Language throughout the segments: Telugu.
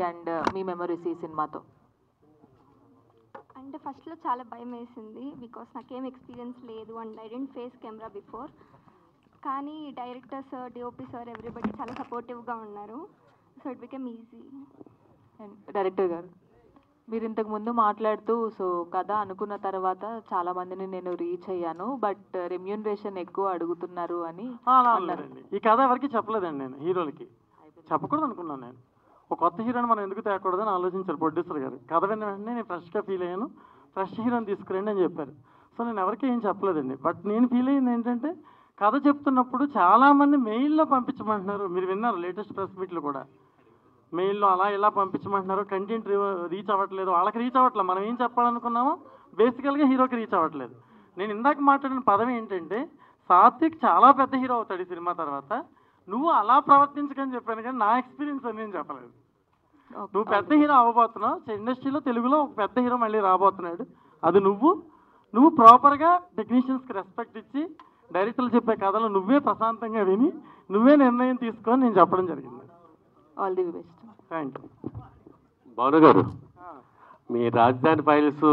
అండ్ మీ మెమరీస్ ఈ సినిమాతో? అంటే ఫస్ట్లో చాలా భయం వేసింది, బికాస్ నాకేం ఎక్స్పీరియన్స్ లేదు and I didn't face camera before. కానీ director sir, DOP sir, everybody చాలా సపోర్టివ్గా ఉన్నారు. So it became easy. And director గారు, మీరు ఇంతకు ముందు మాట్లాడుతూ సో కథ అనుకున్న తర్వాత చాలా మందిని నేను రీచ్ అయ్యాను, బట్ రెమ్యూనరేషన్ ఎక్కువ అడుగుతున్నారు అని అన్నారు. ఈ కథ ఎవరికి చెప్పలేదండి, నేను హీరోలకి చెప్పకూడదు అనుకున్నాను. నేను ఒక కొత్త హీరోని మనం ఎందుకు తేకూడదని ఆలోచించారు ప్రొడ్యూసర్ గారు. కథ విన్న వెంటనే నేను ఫ్రెష్గా ఫీల్ అయ్యాను, ఫ్రెష్ హీరోని తీసుకురండి అని చెప్పారు. సో నేను ఎవరికి ఏం చెప్పలేదండి. బట్ నేను ఫీల్ అయ్యింది ఏంటంటే, కథ చెప్తున్నప్పుడు చాలామంది మెయిల్లో పంపించమంటున్నారు. మీరు విన్నారు లేటెస్ట్ ప్రెస్ మీట్లు కూడా, మెయిల్లో అలా ఇలా పంపించమంటున్నారు. కంటెంట్ రీచ్ అవ్వట్లేదు, వాళ్ళకి రీచ్ అవ్వట్లేదు. మనం ఏం చెప్పాలనుకున్నామో బేసికల్గా హీరోకి రీచ్ అవ్వట్లేదు. నేను ఇందాక మాట్లాడిన పదం ఏంటంటే, సాత్విక్ చాలా పెద్ద హీరో అవుతాడు ఈ సినిమా తర్వాత, నువ్వు అలా ప్రవర్తించకని చెప్పాను, కానీ నా ఎక్స్పీరియన్స్ అని నేను చెప్పలేదు. నువ్వు పెద్ద హీరో అవ్వబోతున్నావు, ఇండస్ట్రీలో తెలుగులో ఒక పెద్ద హీరో మళ్ళీ రాబోతున్నాడు. అది నువ్వు ప్రాపర్గా టెక్నీషియన్స్కి రెస్పెక్ట్ ఇచ్చి, డైరెక్టర్లు చెప్పే కథలు నువ్వే ప్రశాంతంగా విని నువ్వే నిర్ణయం తీసుకొని నేను చెప్పడం జరిగింది. All the best. Thank you. Bhanu గారు, మీ రాజధాని ఫైల్స్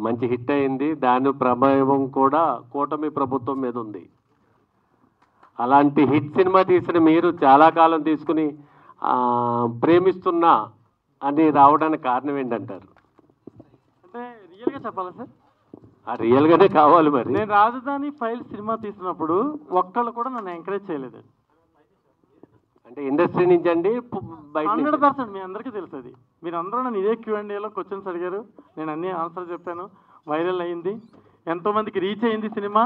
మంచి హిట్ అయింది, దాని ప్రభావం కూడా కూటమి ప్రభుత్వం మీద ఉంది. అలాంటి హిట్ సినిమా తీసిన మీరు చాలా కాలం తీసుకుని ప్రేమిస్తున్నా అని రావడానికి కారణం ఏంటంటారు? అంటే రియల్గా చెప్పాలా సార్? రియల్గానే కావాలి. మరి నేను రాజధాని ఫైల్ సినిమా తీసినప్పుడు ఒక్కళ్ళు కూడా నన్ను ఎంకరేజ్ చేయలేదు. అంటే ఇండస్ట్రీ నుంచి అండి, 100% మీ అందరికీ తెలుసు అది. మీరు అందరూ నన్ను ఇదే Q&Aలో క్వశ్చన్స్ అడిగారు, నేను అన్ని ఆన్సర్ చెప్పాను. వైరల్ అయింది, ఎంతోమందికి రీచ్ అయింది సినిమా,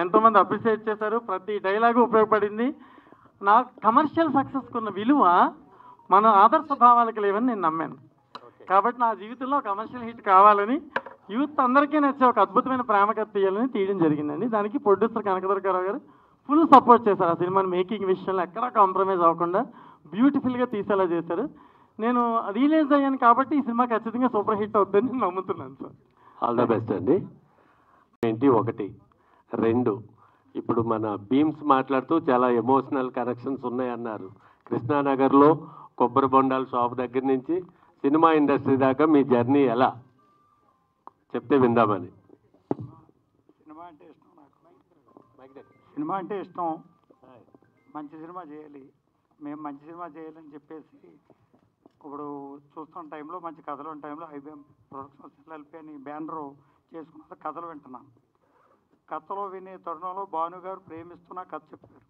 ఎంతోమంది అప్రిషియేట్ చేశారు, ప్రతి డైలాగు ఉపయోగపడింది. నా కమర్షియల్ సక్సెస్కి ఉన్న విలువ మన ఆదర్శ భావాలకు లేవని నేను నమ్మాను. కాబట్టి నా జీవితంలో కమర్షియల్ హిట్ కావాలని, యూత్ అందరికీ నచ్చే ఒక అద్భుతమైన ప్రేమ కథ తీయాలని తీయడం జరిగిందండి. దానికి ప్రొడ్యూసర్ కనకదుర్గారావు గారు ఫుల్ సపోర్ట్ చేశారు. ఆ సినిమాని మేకింగ్ విషయంలో ఎక్కడా కాంప్రమైజ్ అవ్వకుండా బ్యూటిఫుల్గా తీసేలా చేశారు. నేను రియలైజ్ అయ్యాను కాబట్టి ఈ సినిమా ఖచ్చితంగా సూపర్ హిట్ అవుతుందని నేను నమ్ముతున్నాను సార్. ఆల్ ద బెస్ట్ అండి. ఏంటి 1, 2, ఇప్పుడు మన బీమ్స్ మాట్లాడుతూ చాలా ఎమోషనల్ కనెక్షన్స్ ఉన్నాయన్నారు. కృష్ణానగర్లో కొబ్బరి బొండాల షాప్ దగ్గర నుంచి సినిమా ఇండస్ట్రీ దాకా మీ జర్నీ ఎలా చెప్తే విందామని. సినిమా అంటే ఇష్టం నాకు. సినిమా అంటే ఇష్టం. మంచి సినిమా చేయాలి, మేము మంచి సినిమా చేయాలని చెప్పేసి ఇప్పుడు చూస్తున్న టైంలో, మంచి కథలు ఉన్న టైంలో IBM ప్రొడక్షన్స్ LLP అని బ్యానరు చేసుకున్న కథలు వింటున్నాను. కథలో వినే తరుణంలో భాను గారు ప్రేమిస్తున్న కథ చెప్పారు.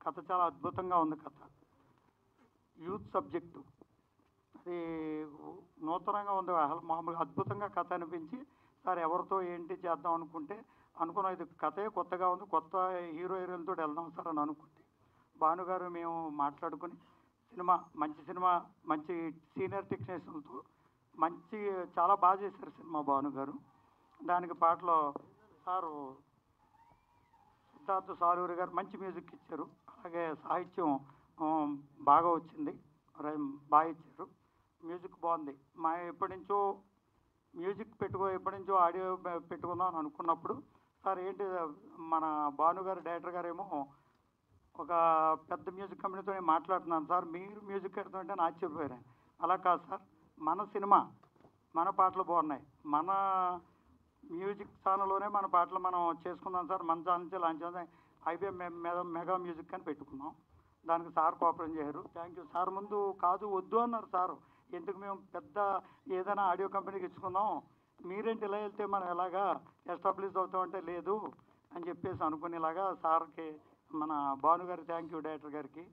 కథ చాలా అద్భుతంగా ఉంది. కథ యూత్ సబ్జెక్టు, అది నూతనంగా ఉంది. మామూలుగా అద్భుతంగా కథ అనిపించి, సార్ ఎవరితో ఏంటి చేద్దాం అనుకున్న ఇది కథే కొత్తగా ఉంది, కొత్త హీరోయిన్లతో వెళ్దాం సార్ అని అనుకుంటే, భానుగారు మేము మాట్లాడుకుని సినిమా మంచి సీనియర్ టెక్నీషియన్లతో చాలా బాగా చేశారు సినిమా భానుగారు. దానికి పాటలో సారు సిద్ధార్థ సారూరి గారు మంచి మ్యూజిక్ ఇచ్చారు. అలాగే సాహిత్యం బాగా వచ్చింది, బాగా ఇచ్చారు. మ్యూజిక్ బాగుంది. ఎప్పటి నుంచో ఆడియో పెట్టుకుందాం అని అనుకున్నప్పుడు, సార్ ఏంటి మన భానుగారు డైరెక్టర్ గారేమో ఒక పెద్ద మ్యూజిక్ కంపెనీతో నేను మాట్లాడుతున్నాను సార్, మీరు మ్యూజిక్ పెడుతుంటే నేను ఆశ్చర్యపోయాను. అలా కాదు సార్, మన సినిమా మన పాటలు బాగున్నాయి, మన మ్యూజిక్ ఛానల్లోనే మన పాటలు మనం చేసుకుందాం సార్, మన ఛానల్ నుంచి లాంచ్ చేద్దాం, IBM మెగా మ్యూజిక్ అని పెట్టుకున్నాం. దానికి సార్ కోఆపరేట్ చేశారు. Thank you sir. ముందు కాదు వద్దు అన్నారు సారు, ఎందుకు మేము పెద్ద ఏదైనా ఆడియో కంపెనీకి ఇచ్చుకుందాం, మీరేంటి ఇలా వెళ్తే మనం ఎలాగా ఎస్టాబ్లిష్ అవుతామంటే లేదు అని చెప్పేసి అనుకునేలాగా సార్కి మన భానుగారు థ్యాంక్ యూ డైరెక్టర్ గారికి.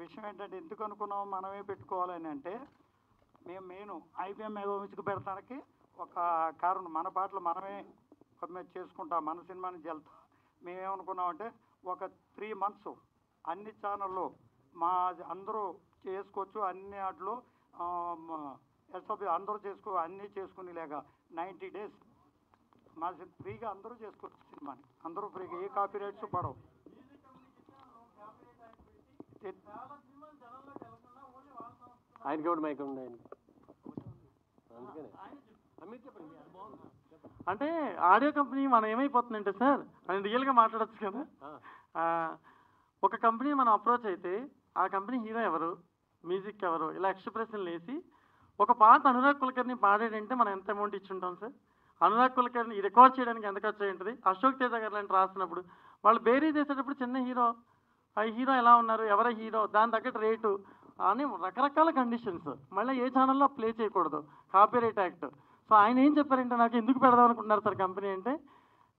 విషయం ఏంటంటే ఎందుకు అనుకున్నాం మనమే పెట్టుకోవాలని అంటే, మేము IBM మెగా మ్యూజిక్ పెడతానికి ఒక కారణం, మన పాటలు మనమే చేసుకుంటాం, మన సినిమా నుంచి వెళ్తాం. మేమేమనుకున్నామంటే ఒక 3 months అన్ని ఛానల్లో అందరూ చేసుకోవచ్చు, అన్ని వాటిలో అందరూ అన్నీ చేసుకునేలాగా 90 days మా ఫ్రీగా అందరూ చేసుకోవచ్చు సినిమాని, అందరూ ఫ్రీగా, ఏ కాపీ రైట్స్ పడవు. అంటే ఆడియో కంపెనీ మనం ఏమైపోతుందంటే సార్, అని రియల్గా మాట్లాడచ్చు కదా, ఒక కంపెనీ మనం అప్రోచ్ అయితే ఆ కంపెనీ హీరో ఎవరు, మ్యూజిక్ ఎవరు, ఇలా ఎక్స్ప్రెషన్లు వేసి ఒక పాట అనురాగ్ కులకర్ణి పాడాడంటే మనం ఎంత అమౌంట్ ఇచ్చి ఉంటాం సార్. అనురాగ్ కులకర్ణి ఈ రికార్డ్ చేయడానికి ఎంత ఖర్చు అయి ఉంటుంది. అశోక్ తేజ గారు లాంటి రాసినప్పుడు వాళ్ళు బేరీ చేసేటప్పుడు చిన్న హీరో, ఆ హీరో ఎలా ఉన్నారు, ఎవర హీరో, దాని తగ్గట్టు రేటు అని రకరకాల కండిషన్స్. మళ్ళీ ఏ ఛానల్లో ప్లే చేయకూడదు, కాపీరైట్ యాక్ట్. సో ఆయన ఏం చెప్పారంటే, నాకు ఎందుకు పెడదాం అనుకుంటున్నారు సార్ కంపెనీ అంటే,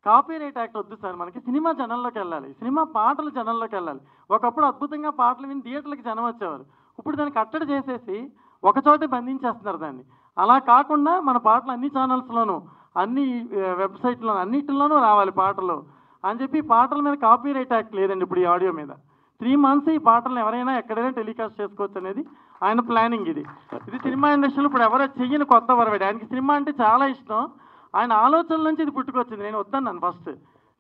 కాపీరైట్ యాక్ట్ వద్దు సార్, మనకి సినిమా జనంలోకి వెళ్ళాలి, సినిమా పాటలు జనంలోకి వెళ్ళాలి. ఒకప్పుడు అద్భుతంగా పాటలు విని థియేటర్లకి జనం వచ్చేవారు. ఇప్పుడు దాన్ని కట్టడి చేసేసి ఒకచోటే బంధించేస్తున్నారు దాన్ని. అలా కాకుండా మన పాటలు అన్ని ఛానల్స్లోనూ, అన్ని వెబ్సైట్లోనూ, అన్నిటిలోనూ రావాలి పాటలు అని చెప్పి పాటల మీద కాపీరైట్ యాక్ట్ లేదండి ఇప్పుడు ఈ ఆడియో మీద. 3 months ఈ పాటలను ఎవరైనా ఎక్కడైనా టెలికాస్ట్ చేసుకోవచ్చు అనేది ఆయన ప్లానింగ్. ఇది సినిమా ఇండస్ట్రీలో ఇప్పుడు ఎవరో చెయ్యని కొత్త వరవాడు. ఆయనకి సినిమా అంటే చాలా ఇష్టం. ఆయన ఆలోచనల నుంచి ఇది పుట్టుకొచ్చింది. నేను వద్దన్నాను ఫస్ట్,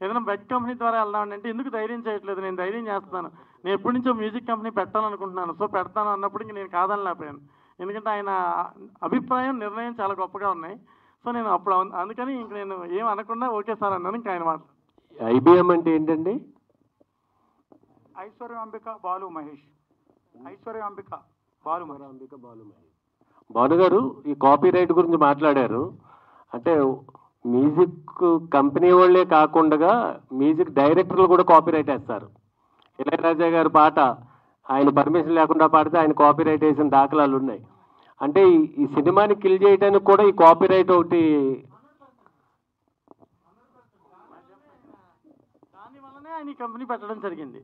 ఏదైనా బెడ్ కంపెనీ ద్వారా వెళ్దామని అంటే ఎందుకు ధైర్యం చేయట్లేదు, నేను ధైర్యం చేస్తున్నాను, నేను ఎప్పటి నుంచో మ్యూజిక్ కంపెనీ పెట్టాలనుకుంటున్నాను, సో పెడతాను అన్నప్పుడు ఇంక నేను కాదనలేకపోయాను. ఎందుకంటే ఆయన అభిప్రాయం, నిర్ణయం చాలా గొప్పగా ఉన్నాయి. సో నేను అప్పుడు అందుకని ఇంక నేను ఏం అనకుండా ఓకే సార్ అన్నాను. ఇంకా ఆయన మాట. ఐబిఎం అంటే ఏంటండి? ఐశ్వర్యాంబిక బాలు మహేష్. ఐశ్వర్యాంబిక బాలు మహేష్. భాను గారు ఈ కాపీ రైట్ గురించి మాట్లాడారు. అంటే మ్యూజిక్ కంపెనీ వాళ్ళే కాకుండా మ్యూజిక్ డైరెక్టర్లు కూడా కాపీ రైట్ వేస్తారు. ఇళయరాజా గారి పాట ఆయన పర్మిషన్ లేకుండా పాడితే ఆయన కాపీ రైట్ వేసిన దాఖలాలు ఉన్నాయి. అంటే ఈ సినిమాని కిల్ చేయడానికి కూడా ఈ కాపీ రైట్ ఒకటి. దానివల్లనే ఆయన ఈ కంపెనీ పెట్టడం జరిగింది.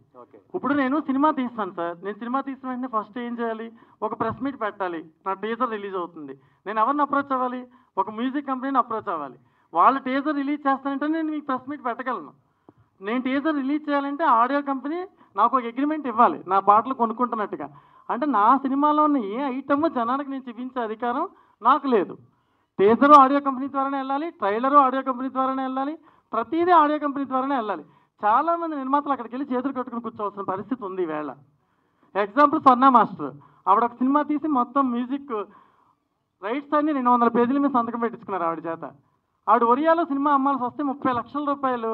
ఇప్పుడు నేను సినిమా తీస్తాను సార్, నేను సినిమా తీసిన వెంటనే ఫస్ట్ ఏం చేయాలి, ఒక ప్రెస్ మీట్ పెట్టాలి. నా టీజర్ రిలీజ్ అవుతుంది, నేను ఎవరిని అప్రోచ్ అవ్వాలి, ఒక మ్యూజిక్ కంపెనీని అప్రోచ్ అవ్వాలి. వాళ్ళు టీజర్ రిలీజ్ చేస్తానంటే నేను మీకు ప్రెస్ మీట్ పెట్టగలను. నేను టీజర్ రిలీజ్ చేయాలంటే ఆడియో కంపెనీ నాకు ఒక అగ్రిమెంట్ ఇవ్వాలి, నా పాటలు కొనుక్కుంటున్నట్టుగా. అంటే నా సినిమాలో ఉన్న ఏ ఐటమ్ జనానికి నేను చూపించే అధికారం నాకు లేదు. టీజరు ఆడియో కంపెనీ ద్వారానే వెళ్ళాలి, ట్రైలరు ఆడియో కంపెనీ ద్వారానే వెళ్ళాలి, ప్రతిదీ ఆడియో కంపెనీ ద్వారానే వెళ్ళాలి. చాలామంది నిర్మాతలు అక్కడికి వెళ్ళి చేతులు కట్టుకుని కూర్చోవలసిన పరిస్థితి ఉంది ఈవేళ. ఎగ్జాంపుల్ స్వర్ణ మాస్టర్, ఆవిడ ఒక సినిమా తీసి మొత్తం మ్యూజిక్ రైట్స్ అన్ని 200 పేజీల మీద సంతకం పెట్టించుకున్నారు ఆవిడ చేత. ఆవిడ ఒరియాలో సినిమా అమ్మాల్సి వస్తే 30 లక్షల రూపాయలు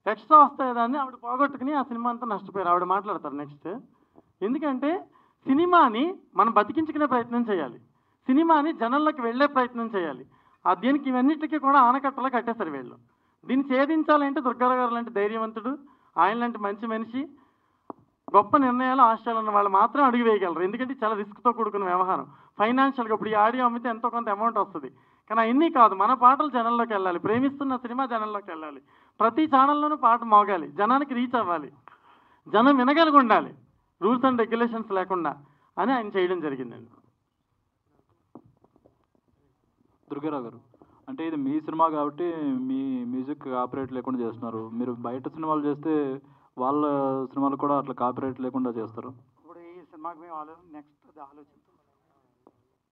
ఎక్స్ట్రా వస్తాయి దాన్ని ఆవిడ పోగొట్టుకుని ఆ సినిమా అంతా నష్టపోయారు. ఆవిడ మాట్లాడతారు నెక్స్ట్. ఎందుకంటే సినిమాని మనం బతికించుకునే ప్రయత్నం చేయాలి, సినిమాని జనంలోకి వెళ్ళే ప్రయత్నం చేయాలి. దీనికి ఇవన్నిటికీ కూడా ఆనకట్టలో కట్టేశారు వీళ్ళు. దీన్ని ఛేదించాలంటే దుర్గారావు గారు లాంటి ధైర్యవంతుడు, ఆయన లాంటి మంచి మనిషి, గొప్ప నిర్ణయాలు, ఆశయాలు ఉన్న వాళ్ళు మాత్రం అడుగు వేయగలరు. ఎందుకంటే చాలా రిస్క్తో కూడుకున్న వ్యవహారం. ఫైనాన్షియల్గా ఇప్పుడు ఈ ఆడియో అమ్మితే ఎంతో కొంత అమౌంట్ వస్తుంది, కానీ అవన్నీ కాదు, మన పాటలు జనంలోకి వెళ్ళాలి, ప్రేమిస్తున్న సినిమా జనంలోకి వెళ్ళాలి, ప్రతి ఛానల్లోనూ పాట మోగాలి, జనానికి రీచ్ అవ్వాలి, జనం వినగలిగి ఉండాలి, రూల్స్ అండ్ రెగ్యులేషన్స్ లేకుండా అని ఆయన చేయడం జరిగిందండి. దుర్గారావు గారు, అంటే ఇది మీ సినిమా కాబట్టి మీ మ్యూజిక్ కాపీరైట్ లేకుండా చేస్తున్నారు. మీరు బయట సినిమాలు చేస్తే వాళ్ళ సినిమాలు కూడా అట్లా కాపీరైట్ లేకుండా చేస్తారు. ఇప్పుడు ఈ సినిమాకి మేము నెక్స్ట్ ఆలోచిస్తాం.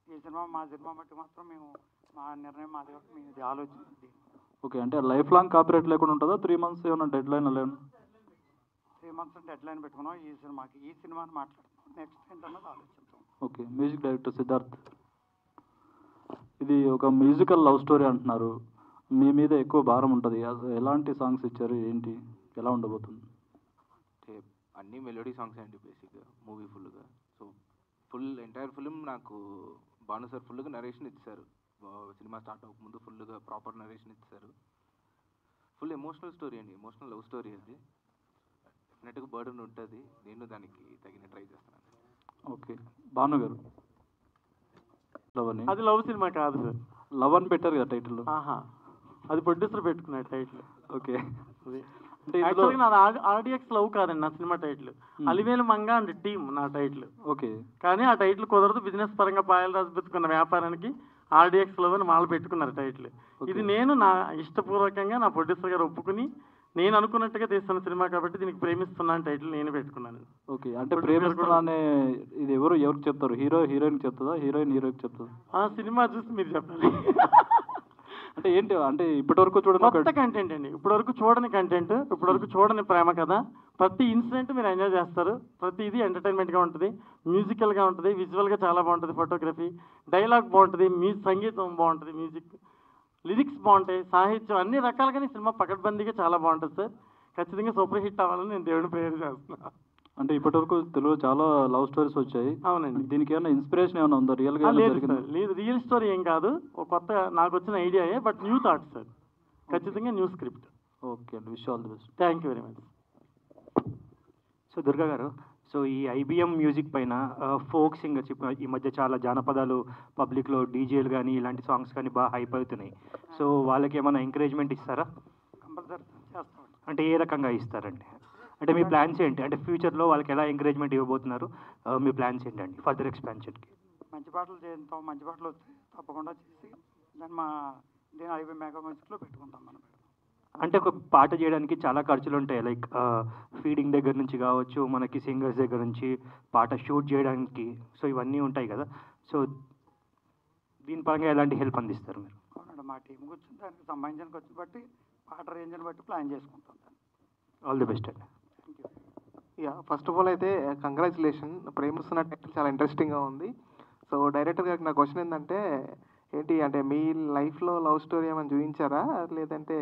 ఈ సినిమా మా సినిమా బట్టి మాత్రం మేము మా నిర్ణయం మాది కాబట్టి మేము ఇది ఆలోచించి. ఓకే, అంటే లైఫ్ లాంగ్ కాపీరైట్ లేకుండా ఉంటుందా? 3 months ఏమైనా డెడ్ లైన్ లేను? 3 months డెడ్ లైన్ పెట్టుకున్నాం ఈ సినిమాకి. ఈ సినిమాని మాట్లాడుతున్నాం, నెక్స్ట్ ఏంటన్నది ఆలోచిస్తాం. ఓకే, మ్యూజిక్ డైరెక్టర్ సిద్ధార్థ్, ఇది ఒక మ్యూజికల్ లవ్ స్టోరీ అంటున్నారు, మీ మీద ఎక్కువ భారం ఉంటుంది. ఎలాంటి సాంగ్స్ ఇచ్చారు, ఏంటి, ఎలా ఉండబోతుంది? అంటే అన్ని మెలోడీ సాంగ్స్ అండి బేసిక్గా మూవీ ఫుల్గా. సో ఎంటైర్ ఫిలిం నాకు భాను సార్ ఫుల్గా నరేషన్ ఇచ్చారు. సినిమా స్టార్ట్ అవ్వకముందు ఫుల్గా ప్రాపర్ నరేషన్ ఇచ్చారు. ఫుల్ ఎమోషనల్ స్టోరీ అండి, ఎమోషనల్ లవ్ స్టోరీ అది. డెఫినెట్గా బర్డన్ ఉంటుంది, నేను దానికి తగిన ట్రై చేస్తాను. ఓకే, భాను గారు, లవ్ అని అది లవ్ సినిమా కాదు సార్. లవ్ అని పెట్టారు కదా టైటిల్. అది ప్రొడ్యూసర్ పెట్టుకున్నాడు టైటిల్. ఓకే, అంటే యాక్చువల్గా నాది ఆర్డిఎక్స్ లవ్ కాదండి నా cinema title, Alivelu Manga and team నా టైటిల్. ఓకే, కానీ ఆ టైటిల్ కుదరదు, బిజినెస్ పరంగా పాయలు రాసి పెట్టుకున్న వ్యాపారానికి ఆర్డిఎక్స్ లవ్ అని వాళ్ళు పెట్టుకున్నారు టైటిల్. ఇది నేను నా ఇష్టపూర్వకంగా నా ప్రొడ్యూసర్ గారు ఒప్పుకుని నేను అనుకున్నట్టుగా తీస్తున్న సినిమా కాబట్టి దీనికి ప్రేమిస్తున్నాను టైటిల్ నేను పెట్టుకున్నాను. ఓకే, అంటే ప్రేమిస్తున్నానే ఇది ఎవరికి చెప్తారు? హీరోయిన్ చెప్తుందా, హీరోయిన్ హీరోకి చెప్తుందా? ఆ సినిమా చూసి మీరు చెప్పాలి. అంటే ఏంటి, అంటే ఇప్పటివరకు చూడండి కొత్త కంటెంట్ అండి, ఇప్పటివరకు చూడని కంటెంట్, ఇప్పటివరకు చూడని ప్రేమ కథ. ప్రతి ఇన్సిడెంట్ మీరు ఎంజాయ్ చేస్తారు, ప్రతి ఇది ఎంటర్టైన్మెంట్గా ఉంటుంది, మ్యూజికల్గా ఉంటుంది, విజువల్గా చాలా బాగుంటుంది, ఫోటోగ్రఫీ, డైలాగ్ బాగుంటుంది, సంగీతం బాగుంటుంది, మ్యూజిక్ లిరిక్స్ బాగుంటాయి, సాహిత్యం అన్ని రకాలుగానే సినిమా పకడ్బందీగా చాలా బాగుంటుంది సార్. ఖచ్చితంగా సూపర్ హిట్ అవ్వాలని నేను దేవుడిని ప్రేయర్ చేస్తున్నాను. అంటే ఇప్పటివరకు తెలుగులో చాలా లవ్ స్టోరీస్ వచ్చాయి. అవునండి. దీనికి ఏమైనా ఇన్స్పిరేషన్ ఏమైనా ఉందా? రియల్గా లేదు జరిగింది? సార్, లేదు, రియల్ స్టోరీ ఏం కాదు, ఒక కొత్త నాకు వచ్చిన ఐడియాయే, బట్ న్యూ థాట్ సార్, ఖచ్చితంగా న్యూ స్క్రిప్ట్. ఓకే అండి, wish all the best. Thank you very much. So Durga గారు, సో ఈ ఐబిఎం మ్యూజిక్ పైన ఫోక్ సింగర్స్ ఈ మధ్య చాలా జానపదాలు పబ్లిక్లో డీజేలు కానీ ఇలాంటి సాంగ్స్ కానీ బాగా హైప్ అవుతున్నాయి. సో వాళ్ళకి ఏమైనా ఎంకరేజ్మెంట్ ఇస్తారా? కంపల్సరీ చేస్తాం. అంటే ఏ రకంగా ఇస్తారండి? అంటే మీ ప్లాన్స్ ఏంటి? అంటే ఫ్యూచర్లో వాళ్ళకి ఎలా ఎంకరేజ్మెంట్ ఇవ్వబోతున్నారు? మీ ప్లాన్స్ ఏంటండి ఫర్దర్ ఎక్స్పాన్షన్కి? మంచి పాటలు చేస్తాం, మంచి పాటలు వస్తే తప్పకుండా చేసి దీని ఐబీ మెగా మ్యూజిక్లో పెట్టుకుంటాం మనం. అంటే ఒక పాట చేయడానికి చాలా ఖర్చులు ఉంటాయి, లైక్ ఫీడింగ్ దగ్గర నుంచి కావచ్చు, మనకి సింగర్స్ దగ్గర నుంచి పాట షూట్ చేయడానికి, సో ఇవన్నీ ఉంటాయి కదా. సో దీని పరంగా ఎలాంటి హెల్ప్ అందిస్తారు మీరు? అవునండి, మా టీం కూర్చుని దానికి సంబంధించిన ఖర్చు బట్టి పాట రేంజ్ని బట్టి ప్లాన్ చేసుకుంటాం. ఆల్ ది బెస్ట్ అండి. యా, ఫస్ట్ ఆఫ్ ఆల్ అయితే కంగ్రాచులేషన్, ప్రేమిస్తున్న టైటిల్ చాలా ఇంట్రెస్టింగ్గా ఉంది. సో డైరెక్టర్ గారికి నా క్వశ్చన్ ఏంటంటే, ఏంటి అంటే మీ లైఫ్లో లవ్ స్టోరీ ఏమైనా చూపించారా, లేదంటే?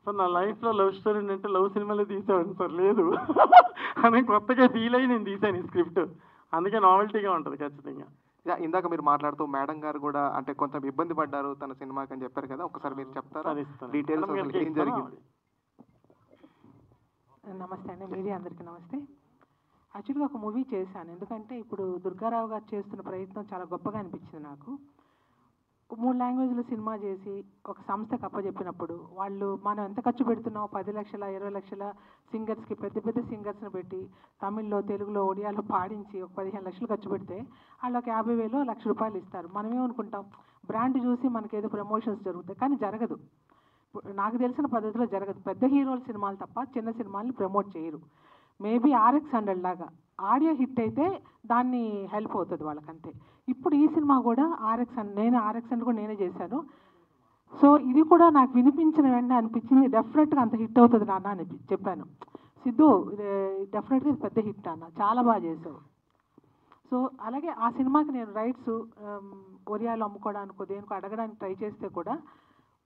సార్ నా లైఫ్లో లవ్ స్టోరీ అంటే లవ్ సినిమాలో తీసాను సార్, లేదు అని కొత్తగా ఫీల్ అయ్యి నేను తీసాను ఈ స్క్రిప్ట్, అందుకే నావెల్టీగా ఉంటుంది ఖచ్చితంగా. యా, ఇందాక మీరు మాట్లాడుతూ మేడం గారు కూడా అంటే కొంచెం ఇబ్బంది పడ్డారు తన సినిమాకి అని చెప్పారు కదా, ఒకసారి మీరు చెప్తారా డీటెయిల్స్, అసలు ఏం జరిగింది? నమస్తే అండి, మీడియా అందరికీ నమస్తే. యాక్చువల్గా ఒక మూవీ చేశాను, ఎందుకంటే ఇప్పుడు దుర్గారావు గారు చేస్తున్న ప్రయత్నం చాలా గొప్పగా అనిపించింది నాకు. 3 లాంగ్వేజ్లో సినిమా చేసి ఒక సంస్థకు అప్పచెప్పినప్పుడు వాళ్ళు మనం ఎంత ఖర్చు పెడుతున్నాం, 10 లక్షల 20 లక్షల సింగర్స్కి, పెద్ద పెద్ద సింగర్స్ని పెట్టి తమిళ్లో, తెలుగులో, ఒడియాలో పాడించి ఒక 15 లక్షలు ఖర్చు పెడితే వాళ్ళకి 50,000 1,00,000 ఇస్తారు. మనమేమనుకుంటాం, బ్రాండ్ చూసి మనకేదో ప్రమోషన్స్ జరుగుతాయి, కానీ జరగదు. నాకు తెలిసిన పద్ధతిలో జరగదు. పెద్ద హీరోల సినిమాలు తప్ప చిన్న సినిమాల్ని ప్రమోట్ చేయరు. మేబీ RX100 లాగా ఆడియో హిట్ అయితే దాన్ని హెల్ప్ అవుతుంది వాళ్ళకంతే. ఇప్పుడు ఈ సినిమా కూడా RX100 కూడా నేనే చేశాను. సో ఇది కూడా నాకు వినిపించిన వెంటనే అనిపించింది, డెఫినెట్గా అంత హిట్ అవుతుంది నాన్న అని చెప్పాను. సిద్ధు, డెఫినెట్గా ఇది పెద్ద హిట్ అన్న, చాలా బాగా చేసావు. సో అలాగే ఆ సినిమాకి నేను రైట్స్ ఒరియాలో అమ్ముకోవడానికో దేనికో అడగడానికి ట్రై చేస్తే కూడా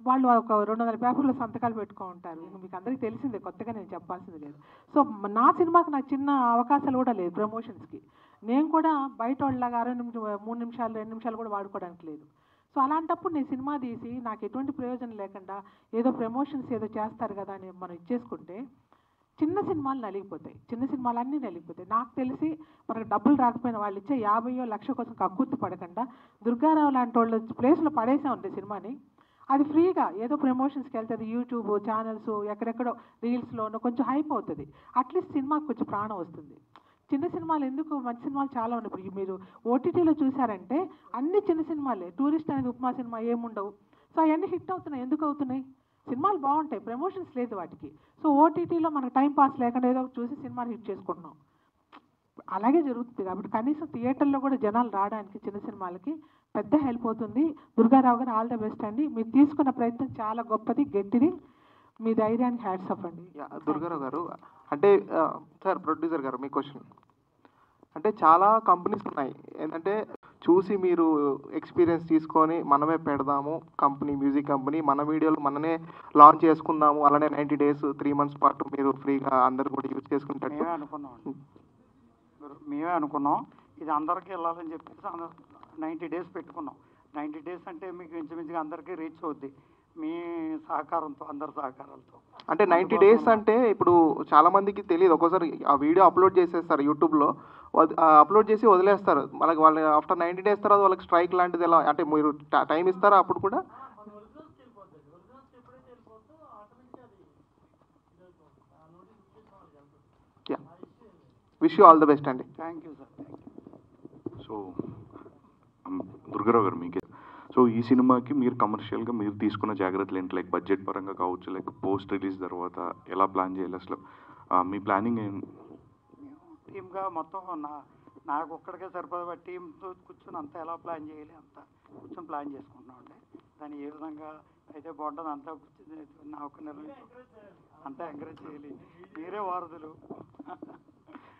వాళ్ళు ఒక 200 పేపర్లో సంతకాలు పెట్టుకో ఉంటారు. మీకు అందరికీ తెలిసిందే, కొత్తగా నేను చెప్పాల్సింది లేదు. సో నా సినిమాకి నాకు చిన్న అవకాశాలు కూడా లేదు ప్రమోషన్స్కి. నేను కూడా బయట వాళ్ళలాగా 3 నిమిషాలు 2 నిమిషాలు కూడా వాడుకోవడానికి లేదు. సో అలాంటప్పుడు నేను సినిమా తీసి నాకు ఎటువంటి ప్రయోజనం లేకుండా ఏదో ప్రమోషన్స్ ఏదో చేస్తారు కదా అని మనం ఇచ్చేసుకుంటే చిన్న సినిమాలు నలిగిపోతాయి, చిన్న సినిమాలన్నీ నలిగిపోతాయి. నాకు తెలిసి మనకు డబ్బులు రాకపోయినా వాళ్ళు ఇచ్చే 50,000 1,00,000 కోసం కక్కుర్తి పడకుండా దుర్గారావు లాంటి వాళ్ళ ప్లేస్లో పడేసా ఉంటాయి సినిమాని. అది ఫ్రీగా ఏదో ప్రమోషన్స్కి వెళ్తుంది, యూట్యూబ్ ఛానల్స్ ఎక్కడెక్కడో రీల్స్లోనో కొంచెం హైప్ అవుతుంది. అట్లీస్ట్ సినిమాకి కొంచెం ప్రాణం వస్తుంది. చిన్న సినిమాలు ఎందుకు, మంచి సినిమాలు చాలా ఉన్నాయి. ఇప్పుడు మీరు ఓటీటీలో చూసారంటే అన్ని చిన్న సినిమాలే, టూరిస్ట్ అనేది ఉపమా సినిమా ఏముండవు. సో అవన్నీ హిట్ అవుతున్నాయి. ఎందుకు అవుతున్నాయి? సినిమాలు బాగుంటాయి, ప్రమోషన్స్ లేదు వాటికి. సో ఓటీటీలో మనకు టైం పాస్ లేకుండా ఏదో చూసి సినిమాలు హిట్ చేసుకుంటున్నాం, అలాగే జరుగుతుంది. కాబట్టి కనీసం థియేటర్లో కూడా జనాలు రావడానికి చిన్న సినిమాలకి పెద్ద హెల్ప్ అవుతుంది. దుర్గారావు గారు ఆల్ ద బెస్ట్ అండి, మీరు తీసుకున్న ప్రయత్నం చాలా గొప్పది, గట్టిది, మీ ధైర్యానికి హ్యాట్స్ ఆఫ్ అండి. దుర్గారావు గారు, అంటే సార్ ప్రొడ్యూసర్ గారు మీ క్వశ్చన్ అంటే చాలా కంపెనీస్ ఉన్నాయి, ఏంటంటే చూసి మీరు ఎక్స్పీరియన్స్ తీసుకొని మనమే పెడదాము కంపెనీ, మ్యూజిక్ కంపెనీ, మన వీడియోలు మననే లాంచ్ చేసుకుందాము, అలానే 90 days 3 months పాటు మీరు ఫ్రీగా అందరు కూడా యూజ్ చేసుకుంటారు. మేమే అనుకున్నాం ఇది అందరికీ వెళ్ళాలని చెప్పేసి 90 days పెట్టుకున్నాం. 90 days అంటే మీకు ఇంచుమించుగా అందరికీ రీచ్ అవుద్ది మీ సహకారంతో, అందరి సహకారాలతో. అంటే 90 days అంటే ఇప్పుడు చాలా మందికి తెలియదు. ఒక్కోసారి ఆ వీడియో అప్లోడ్ చేసేస్తారు యూట్యూబ్లో, అప్లోడ్ చేసి వదిలేస్తారు. వాళ్ళు ఆఫ్టర్ 90 days తర్వాత వాళ్ళకి స్ట్రైక్ లాంటిది ఎలా, అంటే మీరు టైం ఇస్తారా అప్పుడు కూడా? Wish you all the best అండి. Thank you sir. So Durgarao గారు, మీకే సో ఈ సినిమాకి మీరు కమర్షియల్గా మీరు తీసుకున్న జాగ్రత్తలు ఏంటి, లైక్ బడ్జెట్ పరంగా కావచ్చు, లైక్ పోస్ట్ రిలీజ్ తర్వాత ఎలా ప్లాన్ చేయాలి, అసలు మీ ప్లానింగ్ ఏంటి? టీమ్గా మొత్తం నాకు ఒక్కడికే సరిపడా టీంతో కూర్చొని అంతా ఎలా ప్లాన్ చేయాలి అంతా కూర్చొని ప్లాన్ చేసుకుంటున్నాం అండి. దాన్ని ఏ విధంగా అయితే బాగుంటుంది అంతా కూర్చొని నా ఒక్క నిర్ణయం అంతా ఎంకరేజ్ చేయాలి, మీరే వారధులు.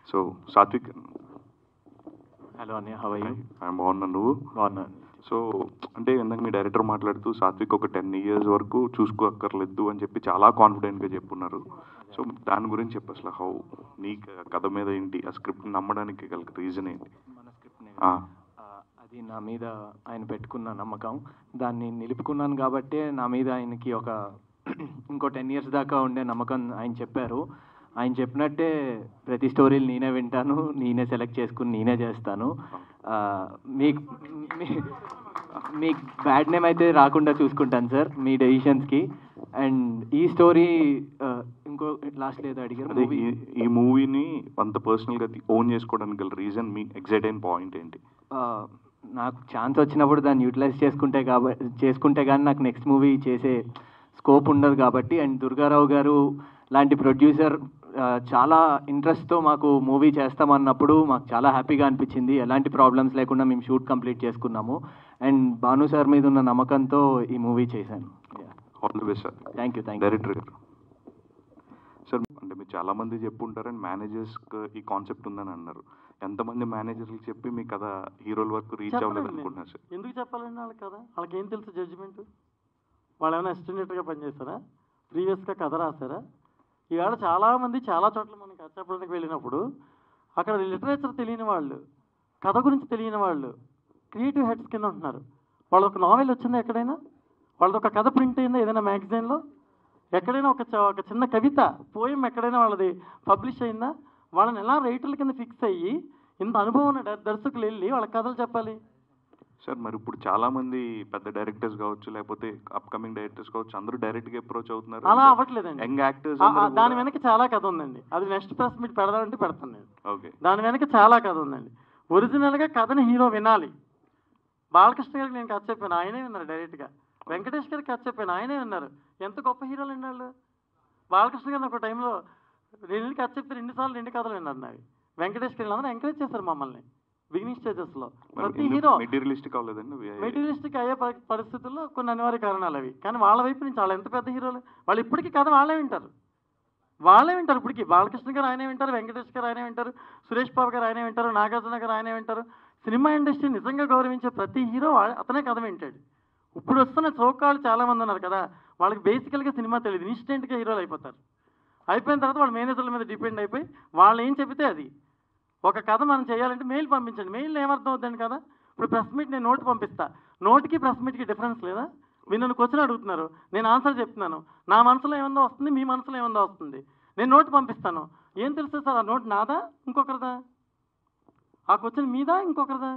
సో సాత్విక్, హలో అన్నయ్య, హౌ ఆర్ యు? ఐఎమ్ బాగున్నాను, నువ్వు? బాగున్నాను. సో అంటే ఇందాక మీ డైరెక్టర్ మాట్లాడుతూ సాత్విక్ ఒక 10 years వరకు చూసుకోక్కర్లేదు అని చెప్పి చాలా కాన్ఫిడెంట్గా చెప్పున్నారు. సో దాని గురించి చెప్పు అసలు హౌ నీ కథ మీద ఏంటి, ఆ స్క్రిప్ట్ నమ్మడానికి గల రీజన్ ఏంటి? మన స్క్రిప్ట్ని అది నా మీద ఆయన పెట్టుకున్న నమ్మకం, దాన్ని నిలుపుకున్నాను కాబట్టే నా మీద ఆయనకి ఒక ఇంకో 10 years దాకా ఉండే నమ్మకం ఆయన చెప్పారు. ఆయన చెప్పినట్టే ప్రతి స్టోరీలు నేనే వింటాను, నేనే సెలెక్ట్ చేసుకుని నేనే చేస్తాను. మీకు మీకు బ్యాడ్ నేమ్ అయితే రాకుండా చూసుకుంటాను సార్ మీ డెసిషన్స్కి. అండ్ ఈ స్టోరీ ఇంకో లాస్ట్ ఏదో అడిగారు, అదే ఈ మూవీని అంత పర్సనల్గా ఓన్ చేసుకోవడానికి గల రీజన్, మీ ఎగ్జైట్ అయిన పాయింట్ ఏంటి? నాకు ఛాన్స్ వచ్చినప్పుడు దాన్ని యూటిలైజ్ చేసుకుంటే కానీ నాకు నెక్స్ట్ మూవీ చేసే స్కోప్ ఉండదు కాబట్టి. అండ్ దుర్గారావు గారు లాంటి ప్రొడ్యూసర్ చాలా ఇంట్రెస్ట్తో మాకు మూవీ చేస్తామన్నప్పుడు మాకు చాలా హ్యాపీగా అనిపించింది. ఎలాంటి ప్రాబ్లమ్స్ లేకుండా మేము షూట్ కంప్లీట్ చేసుకున్నాము. అండ్ భాను సార్ మీద ఉన్న నమ్మకంతో ఈ మూవీ చేశాను. All the best sir. Thank you. Director గారు సార్, అంటే మీరు చాలామంది చెప్పుంటారని మేనేజర్స్కి ఈ కాన్సెప్ట్ ఉందని అన్నారు. ఎంతమంది మేనేజర్లకు చెప్పి మీ కథ హీరోల వరకు రీచ్ అవ్వలేదు అనుకుంటున్నారు సార్? ఎందుకు చెప్పాలండి వాళ్ళకి కదా? వాళ్ళకి ఏం తెలుసు జడ్జిమెంట్? వాళ్ళు ఏమైనా ఎస్టిమేటర్గా పనిచేస్తారా? ప్రీవియస్గా కథ రాశారా? ఈవేళ చాలామంది చాలా చోట్ల మనం కథ చెప్పడానికి వెళ్ళినప్పుడు అక్కడ లిటరేచర్ తెలియని వాళ్ళు, కథ గురించి తెలియని వాళ్ళు క్రియేటివ్ హెడ్స్ కింద ఉంటున్నారు. వాళ్ళ ఒక నావెల్ వచ్చిందా ఎక్కడైనా? వాళ్ళది ఒక కథ ప్రింట్ అయిందా ఏదైనా మ్యాగజైన్లో? ఎక్కడైనా ఒక చిన్న కవిత పోయం ఎక్కడైనా వాళ్ళది పబ్లిష్ అయిందా? వాళ్ళని ఎలా రైటర్ల కింద ఫిక్స్ అయ్యి ఇంత అనుభవం ఉన్న దర్శకులు వెళ్ళి వాళ్ళ కథలు చెప్పాలి సార్? మరి ఇప్పుడు చాలామంది పెద్ద డైరెక్టర్స్ కావచ్చు, లేకపోతే అప్కమింగ్ డైరెక్టర్స్ కావచ్చు, అందరూ డైరెక్ట్గా అప్రోచ్ అవుతున్నారు. అలా అవ్వట్లేదండి. యంగ్ యాక్టర్స్ దాని వెనక చాలా కథ ఉందండి. అది నెక్స్ట్ ప్రెస్ మీట్ పెడదామంటే పెడతాను నేను. ఓకే, దాని వెనక చాలా కథ ఉందండి. ఒరిజినల్గా కథని హీరో వినాలి. బాలకృష్ణ గారికి నేను కథ చెప్పాను, ఆయనే విన్నారు డైరెక్ట్గా. వెంకటేష్ గారికి కథ చెప్పాను, ఆయనే విన్నారు. ఎంత గొప్ప హీరోలు అండి వాళ్ళు. బాలకృష్ణ గారిని ఒక టైంలో 2 కథ చెప్తే 2 సార్లు 2 కథలు విన్నారు నావి. వెంకటేష్ గారు అందరూ ఎంకరేజ్ చేశారు మమ్మల్ని బిగినింగ్ స్టేజెస్లో. ప్రతి హీరో మెటీరియలిస్టిక్ అవ్వలేదండి. మెటీరియలిస్టిక్ అయ్యే పరిస్థితుల్లో కొన్ని అనివార్య కారణాలు అవి. కానీ వాళ్ళ వైపు నుంచి వాళ్ళు ఎంత పెద్ద హీరోలు, వాళ్ళు ఇప్పటికీ కథ వాళ్ళే వింటారు. ఇప్పటికీ బాలకృష్ణ గారు ఆయనే వింటారు, వెంకటేష్ గారు ఆయనే వింటారు, సురేష్ బాబు గారు ఆయనే వింటారు, నాగార్జున గారు ఆయనే వింటారు. సినిమా ఇండస్ట్రీ నిజంగా గౌరవించే ప్రతి హీరో అతనే కథ వింటాడు. ఇప్పుడు వస్తున్న చౌకాళ్ళు చాలామంది ఉన్నారు కదా, వాళ్ళకి బేసికల్గా సినిమా తెలియదు, ఇన్స్టెంట్గా హీరోలు అయిపోతారు. అయిపోయిన తర్వాత వాళ్ళ మేనేజర్ల మీద డిపెండ్ అయిపోయి వాళ్ళు ఏం చెబితే అది. ఒక కథ మనం చేయాలంటే మెయిల్ పంపించండి. మెయిల్ ఏమర్థం అవుతుంది కదా? ఇప్పుడు ప్రెస్ మీట్ నేను నోట్ పంపిస్తా, నోట్కి ప్రెస్ మీట్కి డిఫరెన్స్ లేదా? మీరు నన్ను క్వశ్చన్ అడుగుతున్నారు, నేను ఆన్సర్ చెప్తున్నాను. నా మనసులో ఏముందో వస్తుంది, మీ మనసులో ఏముందో వస్తుంది. నేను నోట్ పంపిస్తాను, ఏం తెలుస్తుంది సార్? ఆ నోట్ నాదా ఇంకొకరిదా? ఆ క్వశ్చన్ మీదా ఇంకొకరిదా?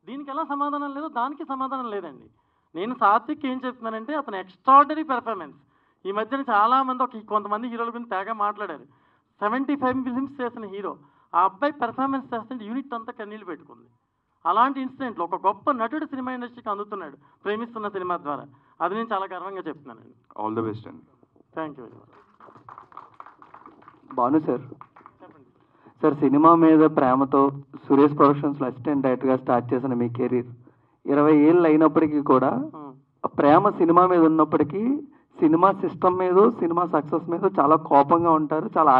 దీనికి ఎలా సమాధానం లేదో దానికి సమాధానం లేదండి. నేను సాత్విక్ ఏం చెప్తున్నానంటే అతను ఎక్స్ట్రాడినరీ పెర్ఫార్మెన్స్. ఈ మధ్యన చాలామంది కొంతమంది హీరోల గురించి తెగ మాట్లాడారు. 75 ఫిలిమ్స్ చేసిన హీరో, ఆ అబ్బాయి పెర్ఫార్మెన్స్ చేస్తుంటే యూనిట్ అంతా కన్నీళ్ళు పెట్టుకుంది. అలాంటి ఇన్సిడెంట్లో ఒక గొప్ప నటుడు సినిమా ఇండస్ట్రీకి అందుతున్నాడు ప్రేమిస్తున్న సినిమా ద్వారా. అది నేను చాలా గర్వంగా చెప్తున్నానండి. ఆల్ ది బెస్ట్ అండి. Thank you very much. Bhanu sir, cinema మీద ప్రేమతో సురేష్ ప్రొడక్షన్స్లో అసిస్టెంట్ డైరెక్టర్గా స్టార్ట్ చేసిన మీ కెరీర్ 20 ఏళ్ళు అయినప్పటికీ కూడా ప్రేమ సినిమా మీద ఉన్నప్పటికీ సినిమా సిస్టమ్ మీద, సినిమా సక్సెస్ మీద చాలా కోపంగా ఉంటారు, చాలా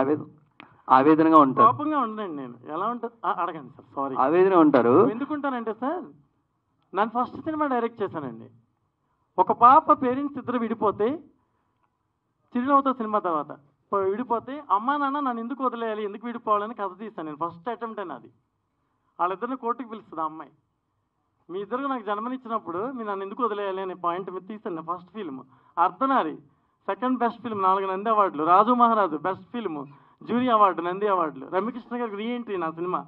ఆవేదనగా ఉంటారు. కోపంగా ఉండండి. నేను ఎలా ఉంటుంది అడగండి సార్. సారీ, ఆవేదన ఉంటారు. ఎందుకుంటానంటే సార్, నేను ఫస్ట్ సినిమా డైరెక్ట్ చేశానండి. ఒక పాప పేరెంట్స్ ఇద్దరు విడిపోతే, చిరునవ్వుతో సినిమా తర్వాత విడిపోతే, అమ్మా నాన్న నన్ను ఎందుకు వదిలేయాలి, ఎందుకు విడిపోవాలని కథ తీస్తాను నేను. ఫస్ట్ అటెంప్ట్ అని అది. వాళ్ళిద్దరిని కోర్టుకు పిలుస్తుంది ఆ అమ్మాయి. మీ ఇద్దరు నాకు జన్మనిచ్చినప్పుడు మీరు నన్ను ఎందుకు వదిలేయాలి అనే పాయింట్ మీద తీసాను first film. అర్ధనారి second best film, 4 Nandi అవార్డులు. రాజు మహారాజు best film, jury award, Nandi అవార్డులు. రమ్యకృష్ణ గారికి రీఎంట్రీ నా సినిమా,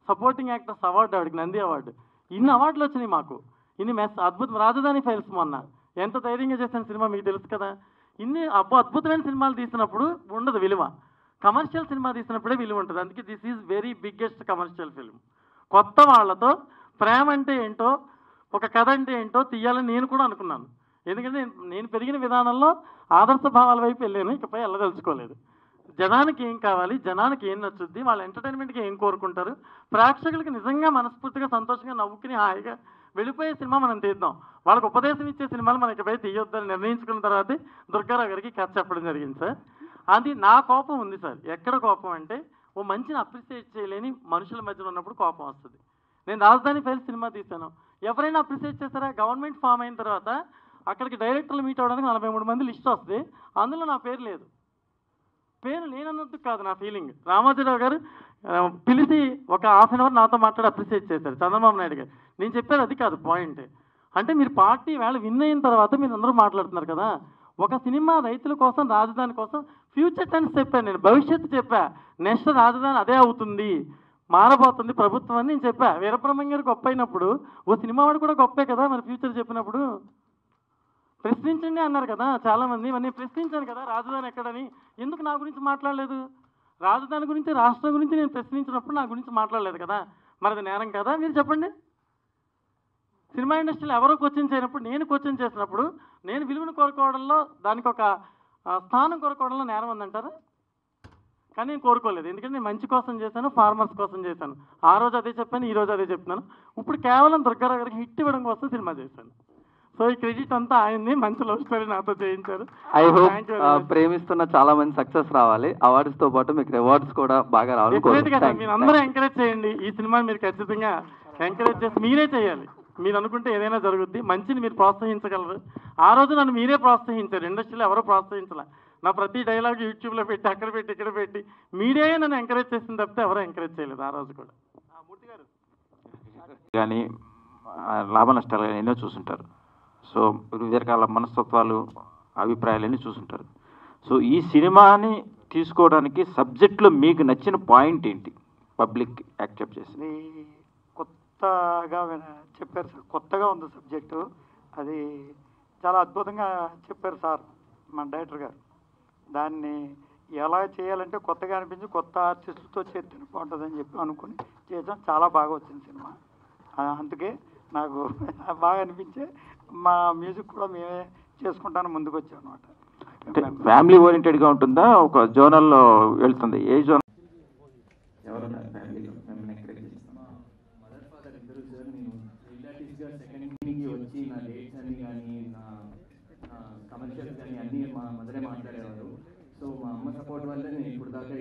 సపోర్టింగ్ యాక్టర్స్ అవార్డు, ఆవిడకి నంది అవార్డు. ఇన్ని అవార్డులు వచ్చినాయి మాకు. ఇన్ని అద్భుతం. రాజధాని ఫైల్స్ మొన్న ఎంత ధైర్యంగా చేసిన సినిమా మీకు తెలుసు కదా. ఇన్ని అద్భుతమైన సినిమాలు తీసినప్పుడు ఉండదు విలువ, కమర్షియల్ సినిమా తీసినప్పుడే విలువ ఉంటుంది. అందుకే this is very biggest commercial film. కొత్త వాళ్ళతో ప్రేమ అంటే ఏంటో, ఒక కథ అంటే ఏంటో తీయాలని నేను కూడా అనుకున్నాను. ఎందుకంటే నేను పెరిగిన విధానంలో ఆదర్శ భావాల వైపు వెళ్ళాను, ఇకపై వెళ్ళదలుచుకోలేదు. జనానికి ఏం కావాలి, జనానికి ఏం నచ్చుద్ది, వాళ్ళ ఎంటర్టైన్మెంట్కి ఏం కోరుకుంటారు, ప్రేక్షకులకి నిజంగా మనస్ఫూర్తిగా సంతోషంగా నవ్వుకుని హాయిగా వెళ్ళిపోయే సినిమా మనం తీద్దాం. వాళ్ళకి ఉపదేశం ఇచ్చే సినిమాలు మనం ఇకపై తీయొద్దని నిర్ణయించుకున్న తర్వాతే దుర్గారావు గారికి కథ చెప్పడం జరిగింది సార్. అది నా కోపం ఉంది సార్. ఎక్కడ కోపం అంటే, ఓ మంచిని అప్రిషియేట్ చేయలేని మనుషుల మధ్యలో ఉన్నప్పుడు కోపం వస్తుంది. నేను రాజధాని ఫైల్స్ సినిమా తీశాను, ఎవరైనా అప్రిషియేట్ చేస్తారా? గవర్నమెంట్ ఫామ్ అయిన తర్వాత అక్కడికి డైరెక్టర్లు మీట్ అవ్వడానికి 43 మంది లిస్ట్ వస్తుంది, అందులో నా పేరు లేదు. పేరు లేనన్నందుకు కాదు నా ఫీలింగ్. రామోజీరావు గారు పిలిచి ఒక హాఫ్ అన్ అవర్ నాతో మాట్లాడి అప్రిషియేట్ చేశారు, చంద్రబాబు నాయుడు గారు. నేను చెప్పేది అది కాదు పాయింట్. అంటే మీరు పార్టీ వేళ విన్ అయిన తర్వాత మీరు అందరూ మాట్లాడుతున్నారు కదా, ఒక సినిమా రైతుల కోసం, రాజధాని కోసం ఫ్యూచర్ టెన్స్ చెప్పాను నేను, భవిష్యత్తు చెప్పా. నెక్స్ట్ రాజధాని అదే అవుతుంది, మారబోతుంది ప్రభుత్వం అని నేను చెప్పా. వీరబ్రహ్మం గారు గొప్ప అయినప్పుడు ఓ సినిమా వాడు కూడా గొప్పే కదా మరి ఫ్యూచర్ చెప్పినప్పుడు. ప్రశ్నించండి అన్నారు కదా చాలామంది, మరి నేను ప్రశ్నించాను కదా రాజధాని ఎక్కడని. ఎందుకు నా గురించి మాట్లాడలేదు? రాజధాని గురించి, రాష్ట్రం గురించి నేను ప్రశ్నించినప్పుడు నా గురించి మాట్లాడలేదు కదా, మరి అది నేరం కదా? మీరు చెప్పండి. సినిమా ఇండస్ట్రీలో ఎవరో క్వశ్చన్ చేయనప్పుడు నేను క్వశ్చన్ చేసినప్పుడు నేను విలువను కోరుకోవడంలో, దానికి ఒక స్థానం కోరుకోవడంలో నేరం ఉందంటారా? కానీ నేను కోరుకోలేదు, ఎందుకంటే నేను మంచి కోసం చేశాను, ఫార్మర్స్ కోసం చేశాను. ఆ రోజు అదే చెప్పాను, ఈ రోజు అదే చెప్తున్నాను. ఇప్పుడు కేవలం దుర్గారావు గారికి హిట్ ఇవ్వడం కోసం సినిమా చేశాను. సో ఈ క్రెడిట్ అంతా ఆయన్ని, మంచి లవ్ స్టోరీ నాతో చేయించారు. ఐ హోప్ ప్రేమిస్తున్న చాలా మంది సక్సెస్ రావాలి, అవార్డ్స్ తో పాటు మీకు రివార్డ్స్ కూడా బాగా రావాలి. మీరు అందరూ ఎంకరేజ్ చేయండి ఈ సినిమా, మీరు ఖచ్చితంగా ఎంకరేజ్ చేసి మీరే చేయాలి. మీరు అనుకుంటే ఏదైనా జరుగుద్ది, మంచిని మీరు ప్రోత్సహించగలరు. ఆ రోజు నన్ను మీరే ప్రోత్సహించారు, ఇండస్ట్రీలో ఎవరో ప్రోత్సహించాల. నా ప్రతి డైలాగ్ యూట్యూబ్లో పెట్టి, అక్కడ పెట్టి, ఇక్కడ పెట్టి మీరే నన్ను ఎంకరేజ్ చేసింది తప్పితే ఎవరో ఎంకరేజ్ చేయలేదు ఆ రోజు కూడా. కానీ లాభ నష్టాలు కానీ ఎన్నో చూసుంటారు. సో రకరకాల మనస్తత్వాలు, అభిప్రాయాలన్నీ చూసుంటారు. సో ఈ సినిమాని తీసుకోవడానికి సబ్జెక్ట్లో మీకు నచ్చిన పాయింట్ ఏంటి? పబ్లిక్ యాక్సెప్ట్ చేసింది కొత్తగా చెప్పారు సార్, కొత్తగా ఉంది సబ్జెక్టు. అది చాలా అద్భుతంగా చెప్పారు సార్ మన డైరెక్టర్ గారు. దాన్ని ఎలా చేయాలంటే కొత్తగా అనిపించి కొత్త ఆర్టిస్టులతో చేస్తే బాగుంటుందని చెప్పి అనుకుని చేసాం. చాలా బాగా వచ్చింది సినిమా. అందుకే నాకు బాగా అనిపించే మా మ్యూజిక్ కూడా మేమే చేసుకుంటాను ముందుకు వచ్చాం అనమాట. అంటే ఫ్యామిలీ ఓరియంటెడ్గా ఉంటుందా, ఒక జోనల్లో వెళ్తుంది? ఏ జోన్? ఎవరన్నా ఫ్యామిలీలో వచ్చి నా డేట్స్ అన్ని కానీ, నా కమర్షియల్స్ కానీ అన్నీ మా మదరే మాట్లాడేవారు. సో మా అమ్మ సపోర్ట్ వల్ల నేను ఇప్పుడు దాకా